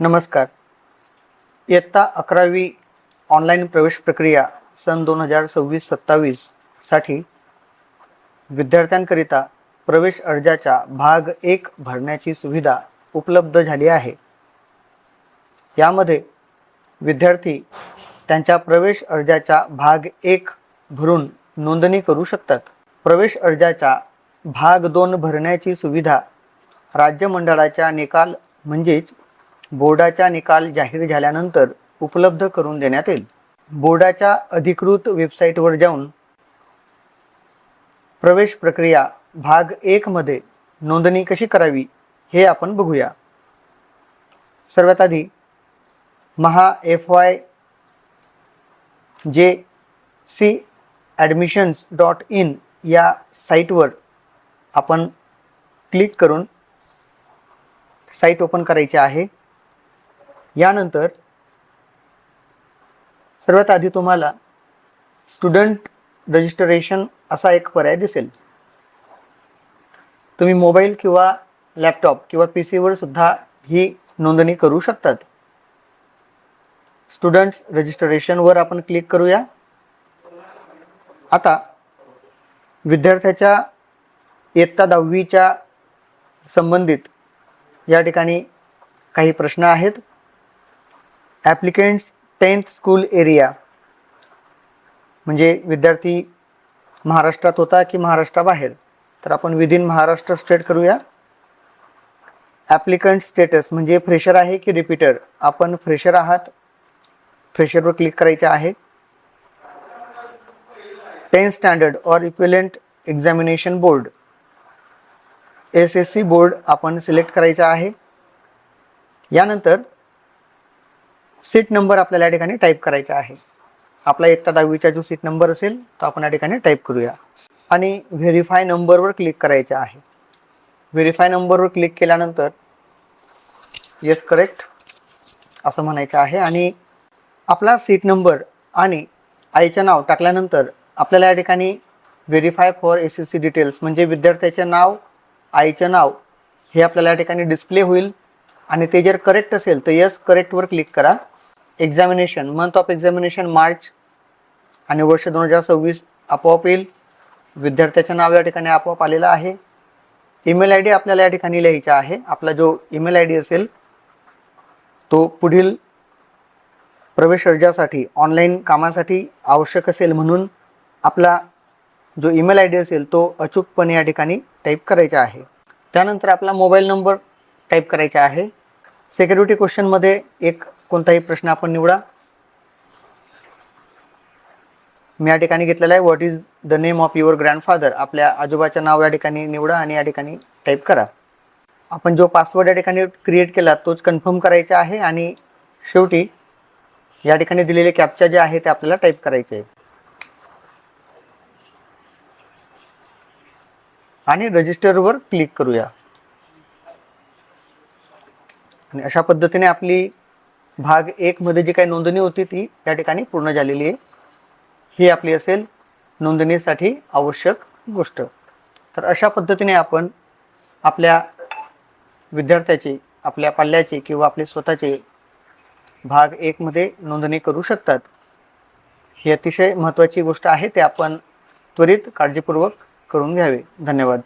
नमस्कार. इयत्ता 11वी ऑनलाईन प्रवेश प्रक्रिया सन 2026-27 साठी विद्यार्थ्यांकरिता प्रवेश अर्जाचा भाग 1 भरण्याची सुविधा उपलब्ध झाली आहे. यामध्ये विद्यार्थी त्यांच्या प्रवेश अर्जाचा भाग 1 भरून नोंदणी करू शकतात. प्रवेश अर्जाचा भाग 2 भरण्याची सुविधा राज्य मंडळाच्या निकाल म्हणजेच बोर्डाचा निकाल जाहीर झाल्यानंतर उपलब्ध करून देण्यात येईल. बोर्डाच्या अधिकृत वेबसाईटवर जाऊन प्रवेश प्रक्रिया भाग 1 मध्ये नोंदणी कशी करावी हे आपण बघूया. सर्वात आधी FYJCadmissions.in या साईटवर आपण क्लिक करून साईट ओपन करायची आहे. यानंतर सर्वात आधी तुम्हाला स्टुडंट रजिस्ट्रेशन असा एक पर्याय दिसेल. तुम्ही मोबाईल किंवा लॅपटॉप किंवा पीसीवर सुद्धा ही नोंदणी करू शकतात. स्टुडंट्स रजिस्ट्रेशनवर आपण क्लिक करूया. आता विद्यार्थ्याच्या इयत्ता 10वीच्या संबंधित या ठिकाणी काही प्रश्न आहेत. ॲप्लिकंट्स 10th स्कूल एरिया म्हणजे विद्यार्थी महाराष्ट्रात होता की महाराष्ट्राबाहेर, तर आपण विदिन महाराष्ट्र स्टेट करूया. ॲप्लिकंट स्टेटस म्हणजे फ्रेशर आहे की रिपीटर, आपण फ्रेशर आहात, फ्रेशरवर क्लिक करायचे आहे. 10th स्टँडर्ड और equivalent examination board SSC board आपण सिलेक्ट करायचा आहे. यानंतर सीट नंबर आपल्याला या ठिकाणी टाईप करायचा आहे. आपला इयत्ता 10वीचा जो सीट नंबर असेल तो आपण या ठिकाणी टाईप करूया आणि व्हेरीफाय नंबरवर क्लिक करायचे आहे. व्हेरीफाय नंबरवर क्लिक केल्यानंतर येस करेक्ट असं म्हणायचं आहे आणि आपला सीट नंबर आणि आईचं नाव टाकल्यानंतर आपल्याला या ठिकाणी व्हेरीफाय फॉर SSC डिटेल्स म्हणजे विद्यार्थ्याचे नाव, आईचं नाव हे आपल्याला या ठिकाणी डिस्प्ले होईल आणि ते जर करेक्ट असेल तर यस करेक्टवर क्लिक करा. Examination, month of examination March आणि वर्ष 2026 आपोआप येईल. विद्यार्थ्याचं नाव या ठिकाणी आपोआप आलेलं आहे. ईमेल ID आपल्याला या ठिकाणी लिहायचा आहे. आपला जो ईमेल ID असेल तो पुढील प्रवेश अर्जासाठी ऑनलाईन कामासाठी आवश्यक असेल म्हणून आपला जो ईमेल ID असेल तो अचूकपणे या ठिकाणी टाईप करायचा आहे. त्यानंतर आपला मोबाईल नंबर टाईप करायचा आहे. सिक्युरिटी क्वेश्चनमध्ये एक कोणताही प्रश्न आपण निवडा. मी या ठिकाणी घेतलेला आहे what is the name of your grandfather. आपल्या आजोबाचं नाव या ठिकाणी निवडा आणि या ठिकाणी टाईप करा. आपण जो पासवर्ड या ठिकाणी क्रिएट केला तोच कन्फर्म करायचा आहे आणि शेवटी या ठिकाणी दिलेले कॅप्चा जे आहे ते आपल्याला टाईप करायचे आहे आणि रजिस्टरवर क्लिक करूया. आणि अशा पद्धतीने आपली भाग 1 मध्ये जी काही नोंदणी होती ती या ठिकाणी पूर्ण झालेली आहे. ही आपली असेल नोंदणीसाठी आवश्यक गोष्ट. तर अशा पद्धतीने आपण आपल्या विद्यार्थ्याची, आपल्या पाल्याची किंवा आपले स्वतःचे भाग 1 मध्ये नोंदणी करू शकतात. ही अतिशय महत्त्वाची गोष्ट आहे. ते आपण त्वरित काळजीपूर्वक करून घ्यावे. धन्यवाद.